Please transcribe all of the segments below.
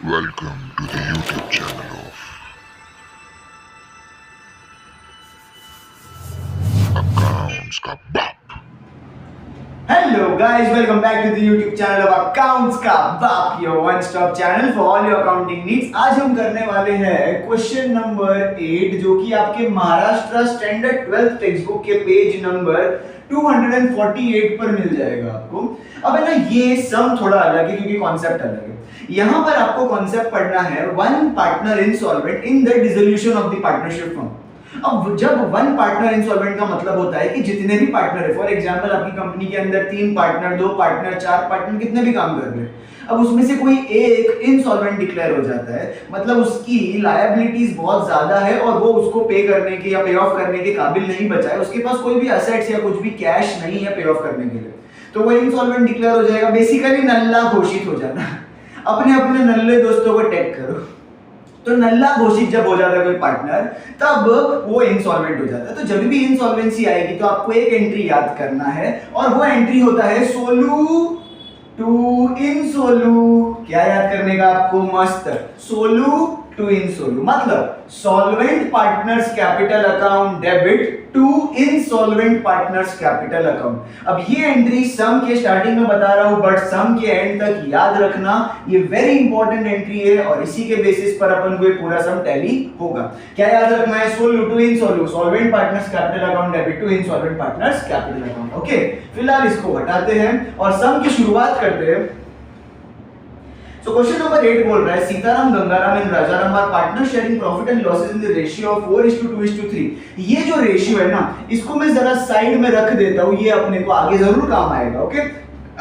Welcome to the YouTube channel of Accounts का बाप। Hello guys, welcome back to the YouTube channel of Accounts का बाप, your one stop channel for all your accounting needs। आज हम करने वाले हैं क्वेश्चन नंबर 8 जो कि आपके Maharashtra standard 12th text book के पेज नंबर 248 पर मिल जाएगा आपको। अब है ना, ये सम थोड़ा अलग है क्योंकि कॉन्सेप्ट अलग है। यहाँ पर आपको कॉन्सेप्ट पढ़ना है one partner insolvent in the dissolution of the partnership firm. अब जब वन पार्टनर इंसॉल्वेंट का मतलब होता है कि जितने भी पार्टनर है, फॉर एग्जांपल आपकी कंपनी के अंदर 3 पार्टनर, 2 पार्टनर, 4 पार्टनर, कितने भी काम कर रहे हैं, अब उसमें से कोई एक इनसॉल्वेंट डिक्लेयर हो जाता है, मतलब उसकी लायबिलिटीज बहुत ज्यादा है और वो उसको पे करने के या पे ऑफ करने के काबिल नहीं बचा है, उसके पास कोई भी एसेट्स या कुछ भी कैश नहीं है पे ऑफ करने के लिए, तो वो इनसॉल्वेंट डिक्लेयर हो जाएगा। बेसिकली नल्ला घोषित हो जाना। अपने अपने नल्ले दोस्तों को टैग करो। तो नल्ला घोषित जब हो जाता है कोई पार्टनर, तब वो इंसॉल्वेंट हो जाता है। तो जब भी इंसॉल्वेंसी आएगी तो आपको एक एंट्री याद करना है और वो एंट्री होता है सोलू टू इनसोलू। क्या याद करने का आपको? मस्त, सोलू टू इनसोलू मतलब solvent partners capital account debit to insolvent partners capital account. अब ये एंट्री सम के स्टार्टिंग में बता रहा हूं, बट सम के एंड तक याद रखना, ये वेरी इंपॉर्टेंट एंट्री है और इसी के बेसिस पर अपन को ये पूरा सम टैली होगा। क्या याद रखना है? Solu to insolu, solvent partners capital account debit to insolvent partners capital account. Okay, फिलहाल इसको हटाते हैं और सम की शुरुआत करते हैं। So question number 8 बोल रहा है Sitaram, Gangaram and Rajaram are partner sharing profit and losses in the ratio of 4:2:3। ये जो रेशियो है ना, इसको मैं जरा साइड में रख देता हूं, ये अपने को आगे जरूर काम आएगा। ओके,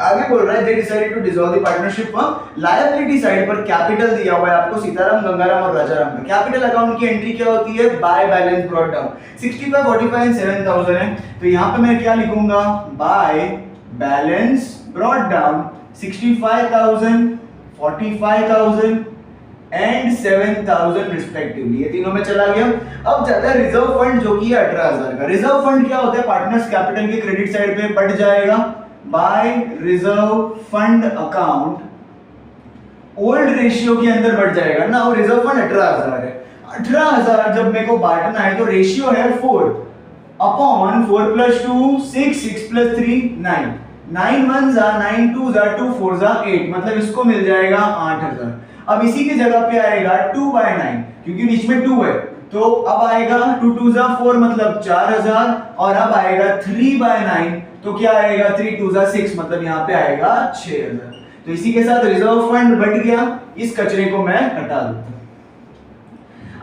आगे बोल रहा है they decided to dissolve the partnership firm. Liability side पर कैपिटल दिया हुआ है आपको सीताराम, गंगाराम और राजाराम का। कैपिटल अकाउंट की एंट्री क्या होती है? By balance brought down. 65, 45 and 7000 है, तो यहां पे मैं क्या लिखूंगा? By balance brought down 65,000, 45,000 and 7,000 respectively. ये तीनों में चला गया। अब जाता है रिजर्व फंड जो कि 18,000 का। रिजर्व फंड क्या होता है? पार्टनर्स कैपिटल के क्रेडिट साइड पे बढ़ जाएगा by reserve fund account old ratio के अंदर बढ़ जाएगा ना। और रिजर्व फंड 18,000 है। 18,000 जब मेरे को बांटना है तो रेशियो है 4 अपॉन 4 + 2 6, 6 + 3 9, 9 1 9 2 2 4 8, मतलब इसको मिल जाएगा 8,000। अब इसी की जगह पे आएगा 2/9 क्योंकि बीच में 2 है, तो अब आएगा 2 2 4 मतलब 4,000 और अब आएगा 3/9 तो क्या आएगा? 3 2 6 मतलब यहाँ पे आएगा 6,000। तो इसी के साथ रिजर्व फंड बढ़ गया। इस कचरे को मैं हटा देता हूं।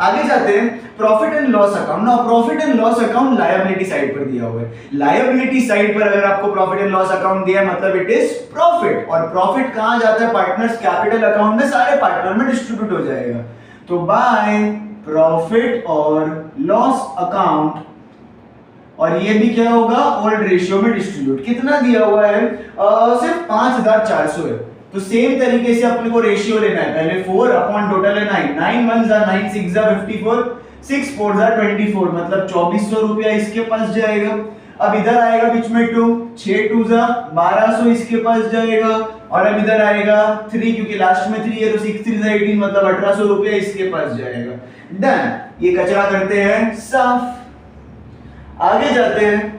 आगे जाते हैं प्रॉफिट एंड लॉस अकाउंट। ना profit and loss account liability side पर दिया हुआ है। लायबिलिटी साइड पर अगर आपको प्रॉफिट एंड लॉस अकाउंट दिया है मतलब इट इज प्रॉफिट। और प्रॉफिट कहां जाता है? पार्टनर्स कैपिटल अकाउंट में, सारे पार्टनर में डिस्ट्रीब्यूट हो जाएगा। तो बाय प्रॉफिट और लॉस अकाउंट, और ये भी क्या होगा? ओल्ड रेशियो में डिस्ट्रीब्यूट। कितना दिया हुआ है? सिर्फ 5,400 है। तो सेम तरीके से अपने को रेशियो लेना है। पहले 4 अपॉन टोटल है 9, 9 1 9 6 54, 6 4 24 मतलब 2,400 रुपया इसके पास जाएगा। अब इधर आएगा बीच में 2, 6 2 1200 इसके पास जाएगा। और अब इधर आएगा 3 क्योंकि लास्ट में 3 है तो 6 3 18 मतलब 1,800 रुपया इसके पास जाएगा। डन, ये कचरा करते हैं साफ। आगे जाते हैं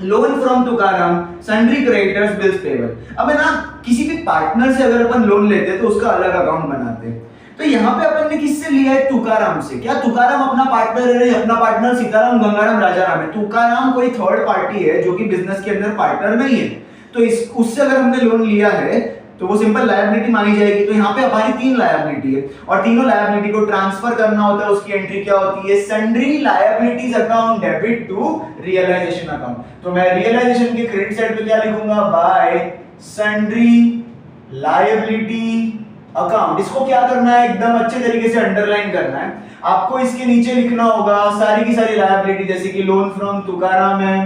loan from Tukaram, sundry creditors, bills payable. अब है ना, किसी भी पार्टनर से अगर अपन लोन लेते हैं तो उसका अलग अकाउंट बनाते हैं। तो यहाँ पे अपन ने किससे लिया है? तुकाराम से। क्या तुकाराम अपना पार्टनर है? नहीं, अपना पार्टनर सीताराम, गंगाराम, राजाराम है। तुकाराम कोई थर्ड पार्टी है जो कि बिजनेस के अंदर पार्टनर नहीं है। तो उससे अगर हमने लोन लिया है तो वो सिंपल लायबिलिटी मानी जाएगी। तो यहाँ पे हमारी 3 लायबिलिटी है और तीनों लायबिलिटी को ट्रांसफर करना होता है। उसकी एंट्री क्या होती है? Sundry liabilities account debit to realisation account. तो मैं रियलाइजेशन के क्रेडिट साइड पे क्या लिखूंगा? By sundry liability account. इसको क्या करना है? एकदम अच्छे तरीके से अंडरलाइन करना है। आपको इसके नीचे लिखना होगा सारी की सारी लायबिलिटी, जैसे कि लोन फ्रॉम तुकाराम है,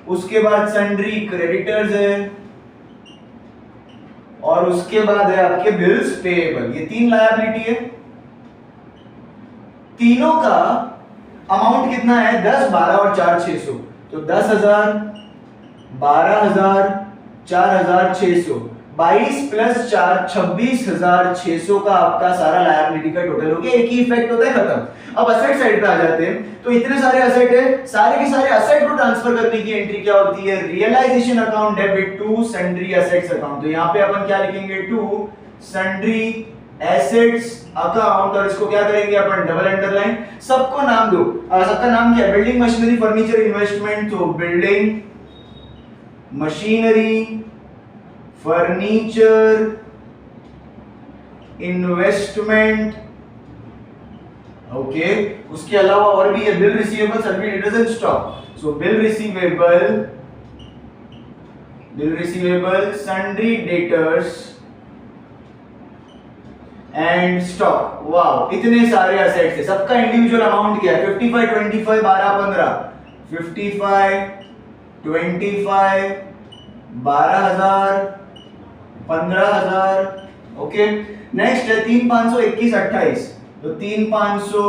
उसके बाद सन्ड्री क्रेडिटर्स है और उसके बाद है आपके बिल्स पेएबल। ये 3 लायबिलिटी है। तीनों का अमाउंट कितना है? 10, 12 और 4 600। तो 10,000, 12,000, 4,600 22 प्लस 4 26,600 का आपका सारा लायबिलिटी का टोटल हो गया। एक ही इफेक्ट होता है, खत्म। अब असेट साइड पे आ जाते हैं, तो इतने सारे असेट है, सारे के सारे असेट को ट्रांसफर करने की एंट्री क्या होती है, realisation account debit to sundry assets account. तो यहाँ पे अपन क्या लिखेंगे, टू सन्ड्री एसेट्स अकाउंट, और इसको क्या करेंगे अपन, डबल अंडरलाइन। सबको नाम दो, सबका नाम क्या है, बिल्डिंग मशीनरी फर्नीचर इन्वेस्टमेंट। तो building machinery furniture investment, okay. उसके अलावा और भी है, bill receivable, sundry debtors and stock. So bill receivable, sundry debtors and stock. Wow, इतने सारे असेट्स है, सबका इंडिविजुअल अमाउंट क्या है, 55 25 12 15, 55 25 12,000 15,000, ओके। नेक्स्ट है 3 500 21 28, तो 3 500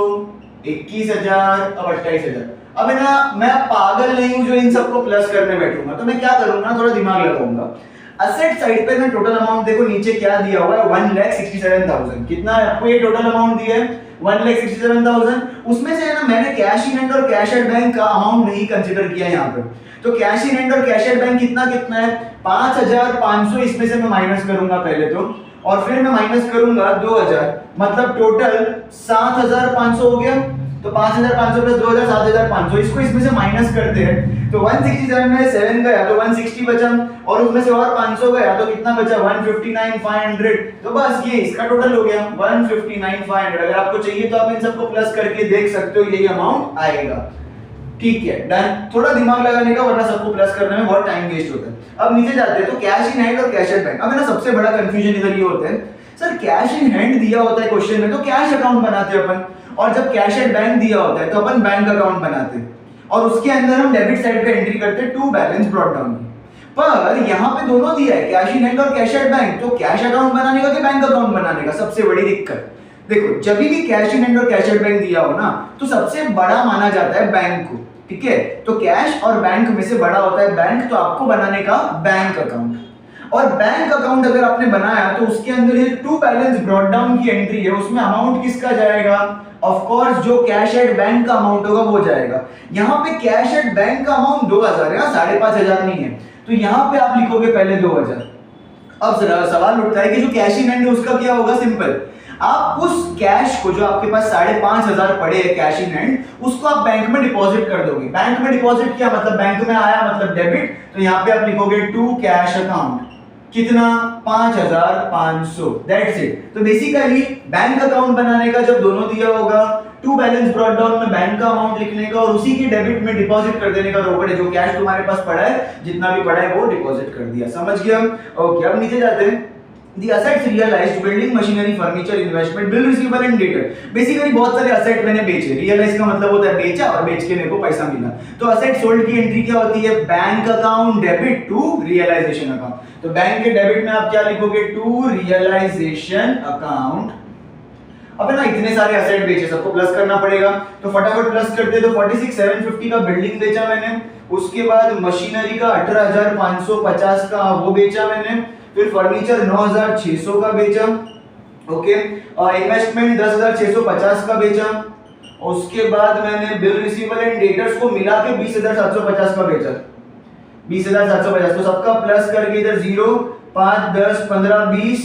21,000, अब 28,000। अब है ना, मैं पागल नहीं हूं जो इन सबको प्लस करने बैठूंगा, तो मैं क्या करूंगा, थोड़ा दिमाग लगाऊंगा। असेट साइड पे ना टोटल अमाउंट देखो नीचे क्या दिया हुआ है, 1,67,000। कितना है आपको ये टोटल अमाउंट दिया है, 1,67,000। उसमें से है ना, मैंने कैश इन हैंड और कैश एट बैंक का अमाउंट नहीं कंसीडर किया यहाँ पे। तो कैश इन हैंड और कैश एट बैंक कितना कितना है, 5,500। इसमें से मैं माइनस करूंगा पहले तो, और फिर मैं माइनस करूंगा 2,000, मतलब टोटल 7,500 हो गया। तो 5,500 प्लस 2,000 7,500, इसको इसमें से माइनस करते हैं तो 167 में 7 गया तो 160 बचा, और उसमें से और 500 गया तो कितना बचा, 159,500। तो बस ये इसका टोटल हो गया 159,500। अगर आपको चाहिए तो आप इन सबको प्लस करके देख सकते हो, यही अमाउंट आएगा। ठीक है, डन। थोड़ा दिमाग लगाने का, वरना सबको प्लस करने में बहुत टाइम वेस्ट होता है। अब नीचे जाते हैं, तो कैश इन हैंड और कैश एट बैंक। अब ना सबसे बड़ा कंफ्यूजन इधर ये होता है, सर कैश इन हैंड दिया होता है क्वेश्चन में तो कैश अकाउंट बनाते हैं अपन, और जब कैश एट बैंक दिया होता है तो अपन बैंक अकाउंट बनाते हैं, और उसके अंदर हम डेबिट साइड पे एंट्री करते हैं टू बैलेंस ब्रॉट डाउन की। पर यहाँ पे दोनों दिया है, कैश इन हैंड और कैश एट बैंक, तो कैश अकाउंट बनाने का कि बैंक अकाउंट बनाने का, सबसे बड़ी दिक्कत। देखो, जब भी कैश इन हैंड और कैश एट बैंक दिया हो ना, तो सबसे बड़ा माना जाता है बैंक को, ठीक है। तो कैश और बैंक में से बड़ा होता है बैंक, तो आपको बनाने का बैंक अकाउंट। और बैंक अकाउंट अगर आपने बनाया तो उसके अंदर ये टू बैलेंस ब्रॉट डाउन की एंट्री है, उसमें अमाउंट किसका जाएगा, ऑफ कोर्स जो कैश एट बैंक का अमाउंट होगा वो जाएगा। यहाँ पे कैश एट बैंक का अमाउंट 2,000 है, 5,500 नहीं है, तो यहाँ पे आप लिखोगे पहले 2,000। अब सवाल उठता है कि जो कैश इन हैंड है उसका क्या होगा, सिंपल, आप उस कैश को जो आपके पास 5,500 पड़े हैं कैश इन हैंड, उसको आप बैंक में डिपॉजिट कर दोगे। बैंक में डिपॉजिट किया मतलब बैंक में आया, मतलब डेबिट, तो यहाँ पे आप लिखोगे टू कैश अकाउंट, कितना, 5,500, दैट्स इट। तो बेसिकली बैंक अकाउंट बनाने का जब दोनों दिया होगा, टू बैलेंस ब्रॉट डाउन में बैंक का अमाउंट लिखने का और उसी की डेबिट में डिपॉजिट कर देने का, रोकड़ है जो कैश तुम्हारे पास पड़ा है, जितना भी पड़ा है वो डिपॉजिट कर दिया। समझ गए हम? ओके, अब नीचे जाते हैं। The assets realized, building machinery, furniture, investment, bill receivable and debtor. Basically बहुत सारे असेट मैंने बेचे, रियलाइज का मतलब होता है बेचा और बेच के मेरे को पैसा मिला। तो असेट सोल्ड की एंट्री क्या होती है, bank account debit to realisation account. तो बैंक के डेबिट में आप क्या लिखोगे, टू रियलाइजेशन अकाउंट। अब ना इतने सारे असेट बेचे, सबको प्लस करना पड़ेगा, तो फटाफट प्लस करते। तो 46,750 का बिल्डिंग बेचा मैंने, उसके बाद मशीनरी का 18,550 का वो बेचा मैंने, फिर फर्नीचर 9,600 का बेचा, ओके, और इन्वेस्टमेंट 10,650 का बेचा, उसके बाद मैंने बिल रिसीवेबल एंड डेटर्स को मिला के 20,750 का बेचा, 20,750। तो सबका प्लस करके इधर 0 5 10 15 20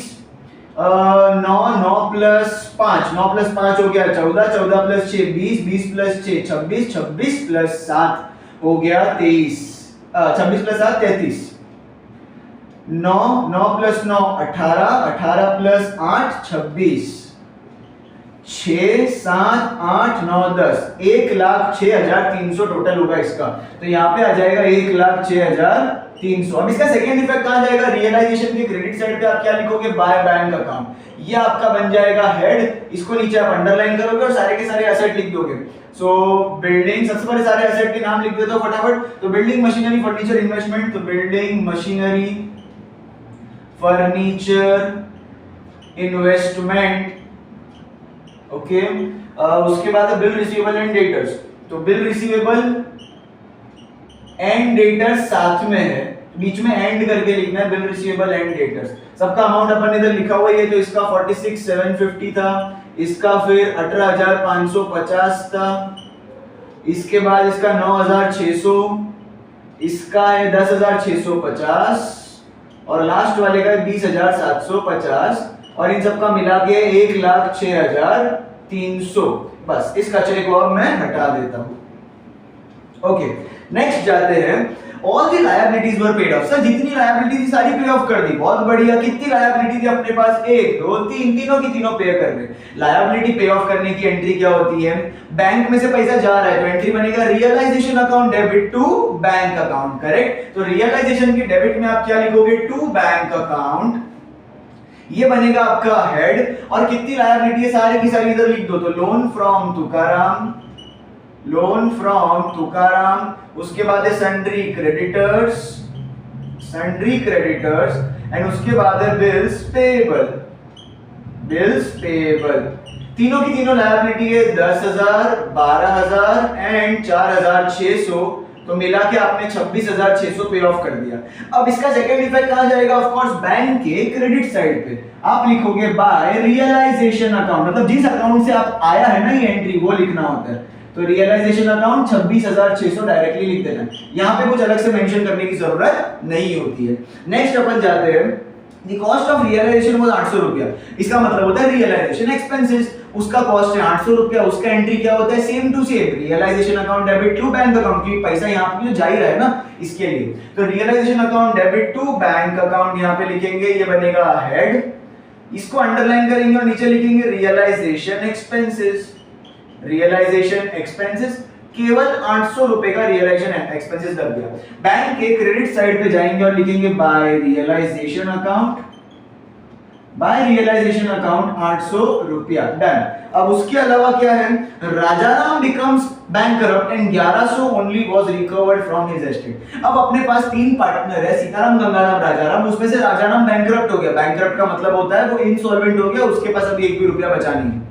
9 9 प्लस 5 9 प्लस 5 हो गया 14 14 प्लस 6 20 20 प्लस 6 26 26 प्लस 7 हो गया 23 26 प्लस 7 33 9 9 प्लस 9 18 18 प्लस 8 26 6 7 8 9 10 1,06,300 टोटल होगा इसका। तो यहाँ पे आ जाएगा 1,06,300। अब इसका सेकेंड इफेक्ट कहाँ जाएगा, रियलाइजेशन के क्रेडिट साइड पे आप क्या लिखोगे, बाय बैंक अकाउंट। ये आपका बन जाएगा हेड, इसको नीचे आप अंडरलाइन करोगे और सारे के सारे एसेट लिख दोगे। सो बिल्डिंग, सबसे पहले सारे एसेट के नाम लिख देता हूं फटाफट। तो बिल्डिंग मशीनरी फर्नीचर इन्वेस्टमेंट, तो building machinery furniture investment, okay. उसके बाद बिल रिसीवेबल एंड डेटर्स, तो बिल रिसीवेबल एंड डेटर्स साथ में है, बीच में एंड करके लिखना है, बिल रिसीवेबल एंड डेटर्स। सबका अमाउंट अपन इधर लिखा हुआ है, तो इसका 46,750 था, इसका फिर 18,550 था, इसके बाद इसका 9,600, इसका है 10,650 और लास्ट वाले का 20,750 और इन सबका मिला के 1,06,300। बस इस कचरे को अब मैं हटा देता हूं। ओके, नेक्स्ट जाते हैं। All the liabilities were paid of. Sir जितनी लायबिलिटी थी सारी पे ऑफ कर दी, बहुत बढ़िया। कितनी लायबिलिटी थी अपने पास? 1 2 3, तीनों की तीनों पे कर दे। लायबिलिटी पे ऑफ करने की एंट्री क्या होती है? बैंक में से पैसा जा रहा है तो एंट्री बनेगा realisation account debit to bank account, correct. तो रियलाइजेशन के डेबिट में आप क्या लिखोगे? टू बैंक अकाउंट, ये बनेगा आपका हेड। और कितनी लायबिलिटी है सारी की सारी इधर लिख दो। तो loan from Tukaram, loan from Tukaram, उसके बाद है sundry creditors, sundry creditors and उसके बाद है बिल्स पेएबल, बिल्स पेएबल। तीनों की तीनों लायबिलिटी है 10,000, 12,000 एंड 4,600, तो मिला के आपने 26,600 पे ऑफ कर दिया। अब इसका सेकंड इफेक्ट कहां जाएगा? ऑफ कोर्स बैंक के क्रेडिट साइड पे। आप लिखोगे बाय रियलाइजेशन अकाउंट, मतलब जिस अकाउंट से आप आया है ना ये एंट्री, वो लिखना होता है। तो रियलाइजेशन अकाउंट 26,600 डायरेक्टली लिख देना, यहां पे कुछ अलग से मेंशन करने की जरूरत नहीं होती है। नेक्स्ट अपन जाते हैं, the cost of realisation was 800 रुपया। इसका मतलब होता है रियलाइजेशन एक्सपेंसेस, उसका कॉस्ट है 800 रुपया, उसका एंट्री क्या होता है? Same to same, realisation account debit to bank account, क्योंकि पैसा यहां पे जा ही रहा है ना इसके लिए। तो realisation account debit to bank account यहां पे लिखेंगे, ये बनेगा हेड। इसको अंडरलाइन करेंगे और नीचे लिखेंगे रियलाइजेशन एक्सपेंसेस, रियलाइजेशन एक्सपेंसेस। केवल 800 रुपए का रियलाइजेशन एक्सपेंसेस लग गया। बैंक के क्रेडिट साइड पे जाएंगे और लिखेंगे by realisation account, by realisation account 800 रुपया, डन। अब उसके अलावा क्या है? Rajaram becomes bankrupt and 1100 only was recovered from his estate. अब अपने पास 3 पार्टनर है, सीताराम, गंगाराम, राजाराम। उसमें से राजाराम बैंकरप्ट हो गया। बैंकरप्ट का मतलब होता है वो इंसॉल्वेंट हो गया, उसके पास अभी 1 भी रुपया बचा नहीं है।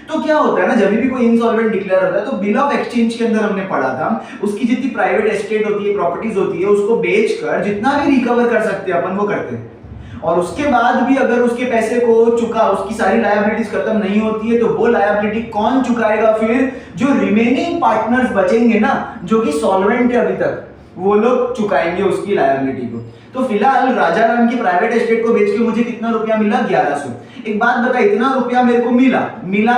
तो क्या होता है ना, जब भी कोई इंसॉल्वेंट डिक्लेयर होता है तो बिल ऑफ एक्सचेंज के अंदर हमने पढ़ा था, उसकी जितनी प्राइवेट एस्टेट होती है, प्रॉपर्टीज होती है, उसको बेचकर जितना भी रिकवर कर सकते हैं अपन वो करते हैं। और उसके बाद भी अगर उसके पैसे को चुका, उसकी सारी लायबिलिटीज खत्म नहीं होती है, तो वो लायबिलिटी कौन चुकाएगा? फिर जो रिमेनिंग पार्टनर्स बचेंगे ना, जो कि सॉल्वेंट है अभी तक, वो लोग चुकाएंगे उसकी लायबिलिटी को। तो फिलहाल राजाराम की प्राइवेट एस्टेट को बेच के मुझे कितना रुपया मिला? 1100। एक बात बता, इतना रुपया मेरे को मिला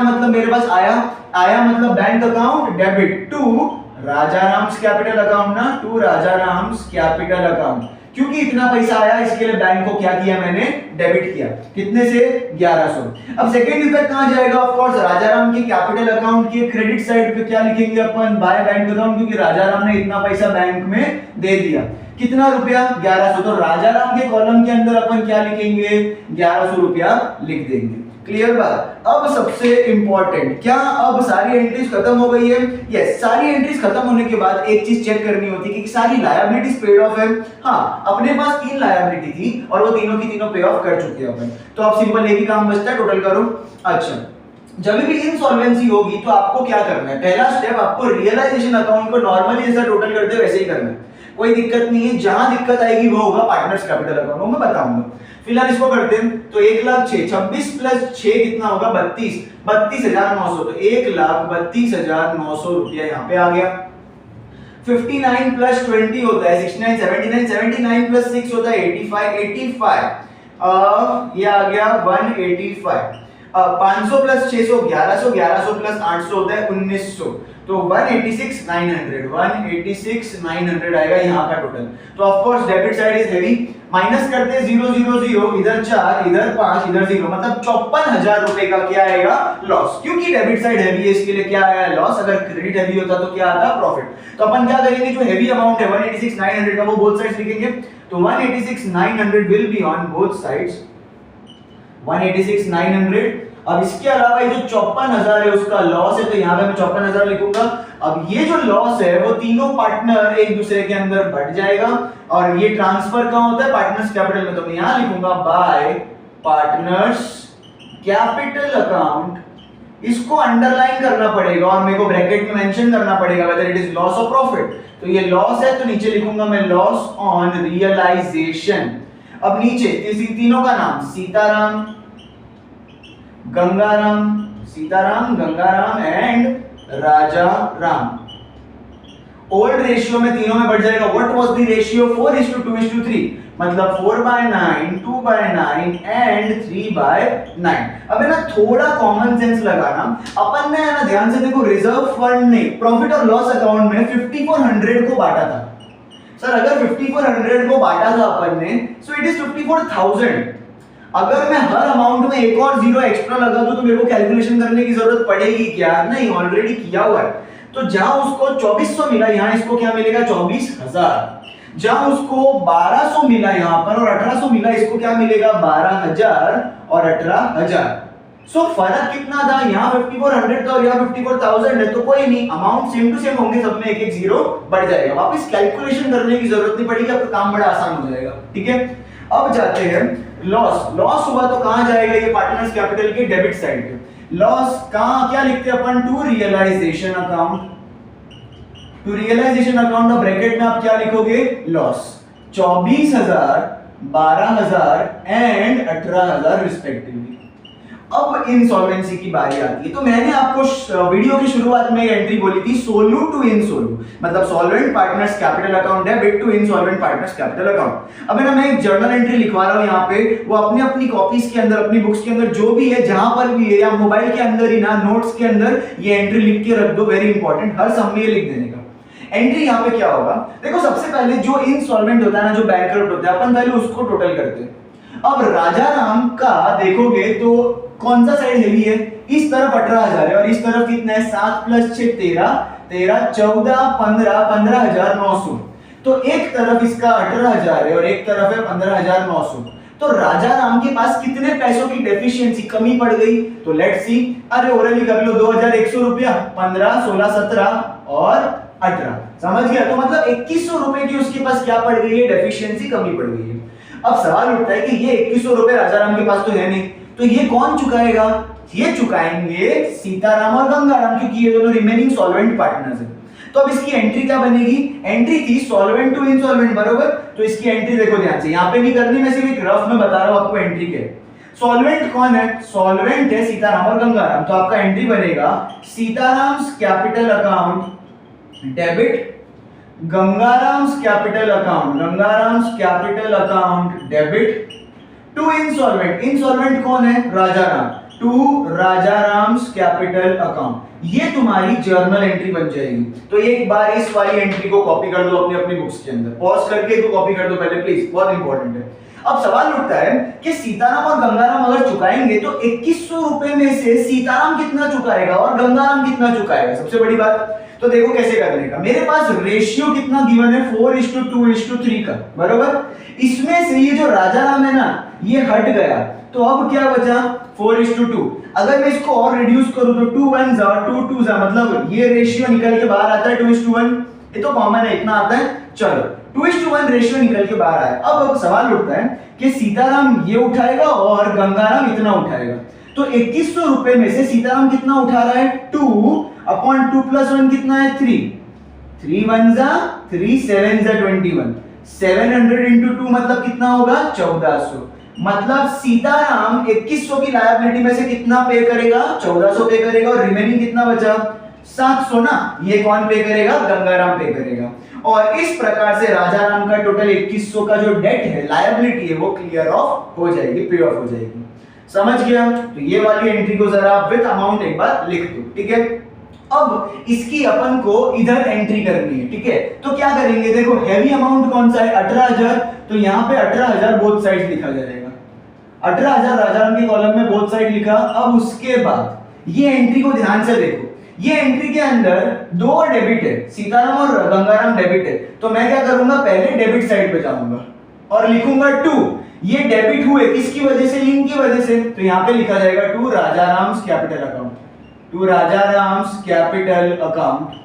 मतलब मेरे पास आया मतलब bank account debit to Rajaram's capital account ना, टू राजाराम्स कैपिटल अकाउंट। क्योंकि इतना पैसा आया इसके लिए बैंक को क्या किया मैंने? डेबिट किया। कितने से? 1100। अब सेकंड इफेक्ट कहां जाएगा? ऑफ कोर्स राजाराम के कैपिटल अकाउंट के क्रेडिट साइड पे क्या लिखेंगे अपन? बाय बैंक अकाउंट, क्योंकि राजाराम ने इतना पैसा बैंक में दे दिया। कितना रुपया? 1100। तो राजाराम के कॉलम के अंदर अपन क्या लिखेंगे? 1100 रुपया लिख देंगे। क्लियर बात? अब सबसे इंपॉर्टेंट, क्या अब सारी एंट्रीज खत्म हो गई है? यस, सारी एंट्रीज खत्म होने के बाद एक चीज चेक करनी होती है कि सारी लायबिलिटीज पेड ऑफ है। हाँ, अपने पास 3 लायबिलिटी थी और वो तीनों की तीनों पे ऑफ कर चुके हैं अपन। तो अब सिंपल एक ही काम बचता है, टोटल करो। अच्छा, जब भी इंसॉल्वेंसी होगी तो आपको क्या करना है? पहला स्टेप, आपको रियलाइजेशन अकाउंट को नॉर्मली जैसा टोटल करते हैं वैसे ही करना है, कोई दिक्कत नहीं है। जहां दिक्कत आएगी वो होगा पार्टनर्स कैपिटल अकाउंट, वो मैं बताऊंगा। फिलहाल इसको करते हैं। तो 1,06,000, 26 प्लस 6 कितना होगा? 32,900। तो 1,32,900 रुपया यहाँ पे आ गया। 59 प्लस 20 होता है 69, 79, 79 प्लस 6 होता है 85, 85 ये आ गया 185। 500 प्लस 600 1100, 1100 प्लस 800 होता है 1900। तो 186,900, 186,900 आएगा यहाँ का टोटल। तो of course debit side is heavy. Minus करते हैं 0 0 0, इधर 4, इधर 5, इधर 0, मतलब 54,000 रुपए का क्या आएगा? लॉस। क्योंकि डेबिट साइड हेवी है इसके लिए क्या आया? लॉस। अगर क्रेडिट हेवी होता तो क्या आता? प्रॉफिट। तो अपन क्या करेंगे, जो हेवी अमाउंट है 186,900 का, वो बोथ साइड्स लिखेंगे। तो 186,900 will be on both sides, 186,900। अब इसके अलावा ये जो 54,000 है उसका लॉस है, तो यहाँ पे मैं 54,000 लिखूंगा। अब ये जो लॉस है वो तीनों पार्टनर एक दूसरे के अंदर बढ़ जाएगा और ये ट्रांसफर कहाँ होता है? पार्टनर्स कैपिटल में। तो मैं यहाँ लिखूंगा बाय पार्टनर्स कैपिटल अकाउंट इसको अंडरलाइन करना पड़ेगा और मेरे को ब्रैकेट में मेंशन करना पड़ेगा वेदर इट इज लॉस और प्रॉफिट। तो ये लॉस है तो नीचे लिखूंगा मैं लॉस ऑन रियलाइजेशन। अब नीचे इसी तीनों का नाम Sitaram, Gangaram and Raja Ram. Old ratio में तीनों में बढ़ जाएगा। What was the ratio? 4:2:3, मतलब 4/9, 2/9 एंड 3/9। अब है ना थोड़ा कॉमन सेंस लगाना। अपन ने है ना ध्यान से देखो, रिजर्व फंड ने प्रॉफिट और लॉस अकाउंट में 5400 को बांटा था। सर अगर 5400 को बांटा था अपन ने, सो इट इज 54000। अगर मैं हर अमाउंट में एक और जीरो एक्स्ट्रा लगा दूं तो मेरे को कैलकुलेशन करने की जरूरत पड़ेगी क्या? नहीं, ऑलरेडी किया हुआ है। तो जहां उसको 2400 मिला, यहां इसको क्या मिलेगा? 24000। जहां उसको 1200 मिला यहां पर और 1800 मिला, इसको क्या मिलेगा? 12000 और 18000। सो फर्क कितना था? यहाँ 5400 था और यहाँ 54000 है, तो कोई नहीं, अमाउंट सेम टू सेम होंगे, सब में एक एक जीरो बढ़ जाएगा। वापस कैलकुलेशन करने की जरूरत नहीं पड़ेगी, आपका काम बड़ा आसान हो जाएगा। ठीक है, अब जाते हैं लॉस हुआ तो कहां जाएगा? ये पार्टनर्स कैपिटल के डेबिट साइड पे। लॉस कहां क्या लिखते हैं अपन? To realisation account. To realisation account और ब्रैकेट में आप क्या लिखोगे? लॉस। 24000, 12000 and 18000 respectively. अब इंसॉल्वेंसी की बारी आती है। तो मैंने आपको वीडियो की शुरुआत में एक एंट्री बोली थी, सोलू टू इनसोलू, मतलब solvent partners capital account debit to insolvent partners capital account. अब ना मैं एक जर्नल एंट्री लिखवा रहा हूं यहाँ पे, वो अपनी अपनी कॉपीज के अंदर, अपनी बुक्स के अंदर जो भी है, जहां पर भी है, या मोबाइल के अंदर ही ना, नोट्स के अंदर ये एंट्री लिख के रख दो। वेरी इंपॉर्टेंट, हर सम में ये लिख देने का। एंट्री यहाँ पे क्या होगा? देखो सबसे पहले जो इनसॉल्वेंट होता है ना, जो बैंकरप्ट होता है, अपन पहले उसको टोटल करते हैं। अब राजा राम का देखोगे तो कौन सा साइड हेवी है? इस तरफ 18000 है और इस तरफ कितना है? 7 + 6 13, 14 15 15900। तो एक तरफ इसका 18000 है और एक तरफ है 15900। तो राजा राम के पास कितने पैसों की डेफिशिएंसी, कमी पड़ गई? तो लेट्स सी, अरे ओरली कर लो, 2100 रुपया, 15 16 17 और 18, समझ गया? तो मतलब 2100 रुपए की उसके पास क्या पड़ गई है? डेफिशिएंसी, कमी पड़ गई है। अब सवाल उठता है कि ये 2100 रुपए राजा राम के पास तो है नहीं, तो ये कौन चुकाएगा? ये चुकाएंगे सीताराम और गंगाराम, क्योंकि ये दोनों रिमेनिंग सॉल्वेंट पार्टनर्स हैं। तो अब इसकी एंट्री क्या बनेगी? एंट्री थी सॉल्वेंट टू इनसॉल्वेंट, बरोबर? तो इसकी एंट्री देखो ध्यान से, यहां पे नहीं करनी, मैं सिर्फ एक रफ में बता रहा हूं आपको एंट्री के। सॉल्वेंट कौन है? सॉल्वेंट है सीताराम और गंगाराम। तो आपका एंट्री बनेगा Sitaram's capital account debit, Gangaram's capital account debit to insolvent. Insolvent कौन है? Raja Ram. To Raja Ram's capital account. ये तुम्हारी जर्नल एंट्री बन जाएगी। तो एक बार इस वाली एंट्री को कॉपी कर दो अपनी अपनी बुक्स के अंदर, पॉज करके इसको कॉपी कर दो पहले प्लीज, बहुत इंपॉर्टेंट है। अब सवाल उठता है कि सीताराम और गंगाराम अगर चुकाएंगे तो 2100 रुपए में से सीताराम कितना चुकाएगा और गंगाराम कितना चुकाएगा? सबसे बड़ी बात तो देखो कैसे करने का। मेरे पास रेशियो कितना गिवन है? 4:2:3 का, बरोबर? इसमें से ये जो राजा राम है ना, ये हट गया, तो अब क्या बचा? 4:2। अगर मैं इसको और रिड्यूस करूं तो 2 1 जा 2 2 जा, मतलब ये रेशियो निकल के बाहर आता है 2:1। ये तो कॉमन है, इतना आता है। चलो 2:1 रेशियो निकल के बाहर आया। अब सवाल उठता है कि सीताराम ये उठाएगा और गंगाराम इतना उठाएगा। तो 2100 रुपए में से सीताराम कितना उठा रहा है? 2/2 + 1 कितना है? 3। 3 1 जा 3, 7 जा 21। 700 × 2 मतलब कितना होगा? 1400। मतलब सीताराम 2100 की लायबिलिटी में से कितना पे करेगा? 1400 पे करेगा और रिमेनिंग कितना बचा? 700 ना। ये कौन पे करेगा? गंगाराम पे करेगा। और इस प्रकार से राजा राम का टोटल 2100 का जो डेट है, लायबिलिटी है, वो क्लियर ऑफ हो जाएगी, पे ऑफ हो जाएगी। समझ गया? तो ये वाली एंट्री को जरा विद अमाउंट एक बार लिख दो, ठीक है? अब इसकी अपन को इधर एंट्री करनी है, ठीक है? तो क्या करेंगे? देखो हैवी अमाउंट कौन सा है? 18000। तो यहाँ पे 18000 बोथ साइड लिखा जाएगा। 18000 राजा राम के कॉलम में बोथ साइड लिखा। अब उसके बाद ये एंट्री को ध्यान से देखो, ये एंट्री के अंदर दो डेबिट है, सीताराम और गंगाराम डेबिट है। तो मैं क्या करूंगा? पहले डेबिट साइड पे जाऊंगा और लिखूंगा 2। ये डेबिट हुए किसकी वजह से? इनकी वजह से। तो यहाँ पे लिखा जाएगा 2 राजा राम्स कैपिटल अकाउंट, 2 राजा राम्स कैपिटल अकाउंट।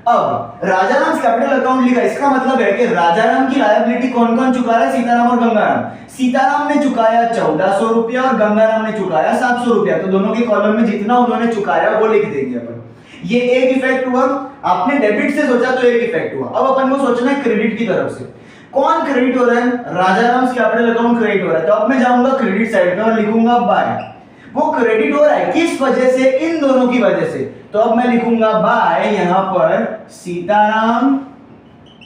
अब राजाराम कैपिटल अकाउंट लिखा, इसका मतलब है कि राजाराम की लायबिलिटी कौन कौन चुका रहा है? सीताराम और गंगाराम। सीताराम ने चुकाया 1400 रुपया और गंगाराम ने चुकाया 700 रुपया, तो दोनों के कॉलम में जितना उन्होंने चुकाया वो लिख देंगे अपन। ये एक इफेक्ट हुआ, आपने डेबिट से सोचा तो एक इफेक्ट हुआ। अब अपन को सोचना है क्रेडिट की तरफ से, कौन क्रेडिट हो रहा है? राजाराम कैपिटल अकाउंट क्रेडिट हो रहा है, तो अब मैं जाऊंगा क्रेडिट साइड पे और लिखूंगा बाय। वो क्रेडिट हो रहा है किस वजह से? इन दोनों की वजह से। तो अब मैं लिखूंगा बाय यहां पर सीताराम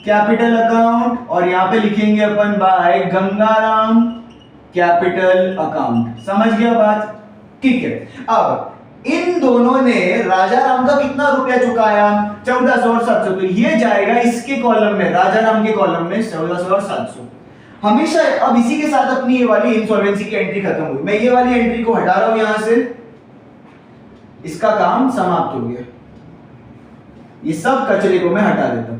कैपिटल अकाउंट और यहां पे लिखेंगे अपन बाय गंगाराम कैपिटल अकाउंट। समझ गया बात? ठीक है। अब इन दोनों ने राजाराम का कितना रुपया चुकाया? 1400 और 700, तो ये जाएगा इसके कॉलम में, राजाराम के कॉलम में 1400 और 700 हमेशा। अब इसी के साथ अपनी ये वाली इंसॉल्वेंसी की एंट्री खत्म हुई। मैं ये वाली एंट्री को हटा रहा हूं यहां से, इसका काम समाप्त हो गया। ये सब कचरे को मैं हटा देता हूं।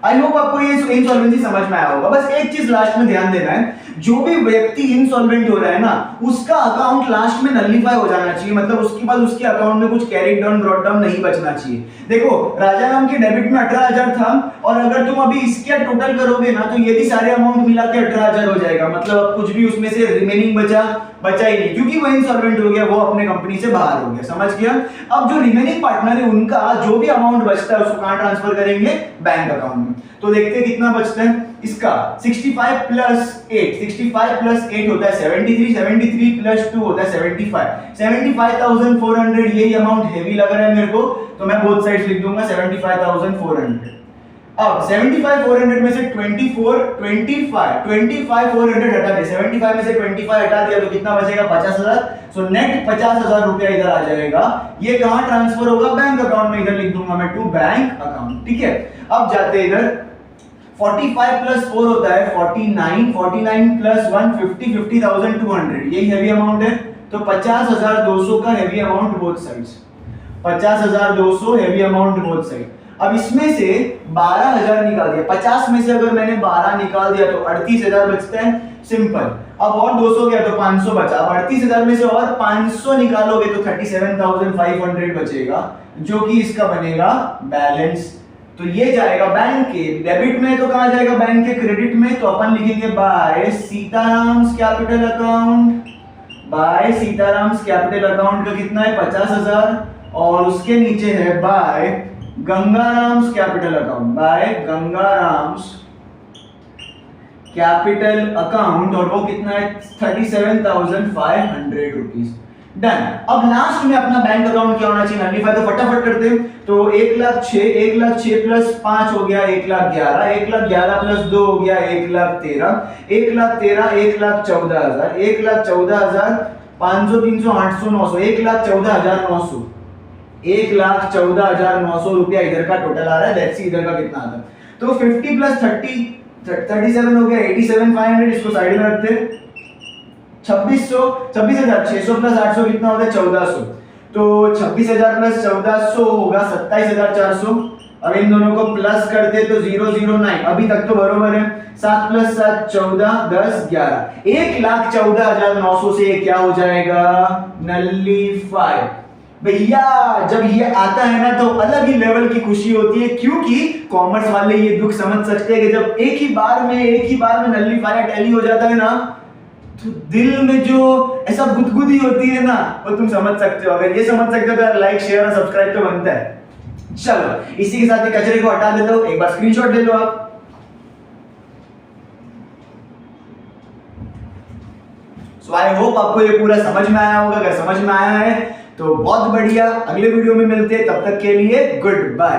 आई होप आपको ये इंसॉल्वेंसी समझ में आया होगा। बस एक चीज लास्ट में ध्यान देना है, जो भी व्यक्ति इंसॉल्वेंट हो रहा है ना, उसका अकाउंट लास्ट में नलिफाई हो जाना चाहिए, मतलब उसके बाद उसके अकाउंट में कुछ कैरी डाउन ब्रॉट डाउन नहीं बचना चाहिए। देखो राजाराम के डेबिट में 18,000 था, और अगर तुम अभी इसके टोटल करोगे ना तो ये भी सारे अमाउंट मिला के 18,000 हो जाएगा, मतलब कुछ भी उसमें से रिमेनिंग बचा ही नहीं, क्योंकि वो इंसॉल्वेंट हो गया, वो अपने कंपनी से बाहर हो गया। समझ गया? अब जो रिमेनिंग पार्टनर है उनका जो भी अमाउंट बचता है उसको कहां ट्रांसफर करेंगे? बैंक अकाउंट में। तो देखते हैं कितना बचता है इसका। 65 प्लस 8 होता है 73, 73 प्लस 2 होता है 75, 75,400। यही अमाउंट हेवी लग रहा है मेरे को, तो मैं बोथ साइड्स लिख दूंगा 75,400। अब 75,400 में से 25,400 हटा दे, 75 में से 25 हटा दिया तो कितना बचेगा? 50,000। सो नेट 50,000 रुपया इधर आ जाएगा। ये कहां ट्रांसफर होगा? बैंक अकाउंट में। इधर लिख दूंगा मैं टू बैंक अकाउंट। ठीक है। अब जाते इधर 45 प्लस 4 होता है 49, 49 प्लस 1 50,200। यही हेवी अमाउंट है, तो 50,200 का heavy amount both sides, 50,200 heavy amount both side. अब इसमें से 12,000 निकाल दिया, 50 में से अगर मैंने 12 निकाल दिया तो 38,000 बचता है। सिंपल। अब और 200 गया तो 500 बचा। अब 38,000 में से और 500 निकालोगे तो 37,500 बचेगा, जो कि इसका बनेगा बैलेंस। तो ये जाएगा बैंक के डेबिट में, तो कहां जाएगा? बैंक के क्रेडिट में। तो अपन लिखेंगे by Sitaram's capital account. By Sitaram's capital account का कितना है? 50,000, और उसके नीचे है by Gangaram's capital account. By Gangaram's capital account, और वो कितना है? 37,500 रुपीज। डन। अब लास्ट में अपना बैंक अकाउंट क्या होना चाहिए? नलिफाई तो फटाफट करते हैं। तो 1,06,000 प्लस 5 हो गया 1,11,000, 1,11,000 प्लस 2 हो गया 1,13,000, 1,13,000, 1,14,000, 1,14,000, 500, 300, 800, 900, 1,14,900, 1,14,900 रुपया इधर का टोटल आ रहा है। लेट्स सी इधर का कितना आता है। तो 50 प्लस 30 37 हो गया 87,500। इसको साइड में रखते हैं। 26,600 प्लस 800 कितना होता है? 1,400। तो 26,000 प्लस 1,400 होगा 27,400। अब इन दोनों को प्लस करते तो 009, अभी तक तो बरोबर है। 7 प्लस 7 14, 10 11, 1,14,900 से क्या हो जाएगा? नलिफाई। भैया जब ये आता है ना तो अलग ही लेवल की खुशी होती है, क्योंकि कॉमर्स वाले ये दुख समझ सकते हैं कि जब एक ही बार में नलिफाई टैली हो जाता है ना, तो दिल में जो ऐसा गुदगुदी होती है ना, वो तुम समझ सकते हो। अगर ये समझ सकते हो तो लाइक शेयर और सब्सक्राइब तो बनता है। चलो इसी के साथ ये कचरे को हटा देता हूं, एक बार स्क्रीनशॉट ले लो आप। सो आई होप आपको ये पूरा समझ में आया होगा। अगर समझ में आया है तो बहुत बढ़िया। अगले वीडियो में मिलते हैं, तब तक के लिए गुड बाय।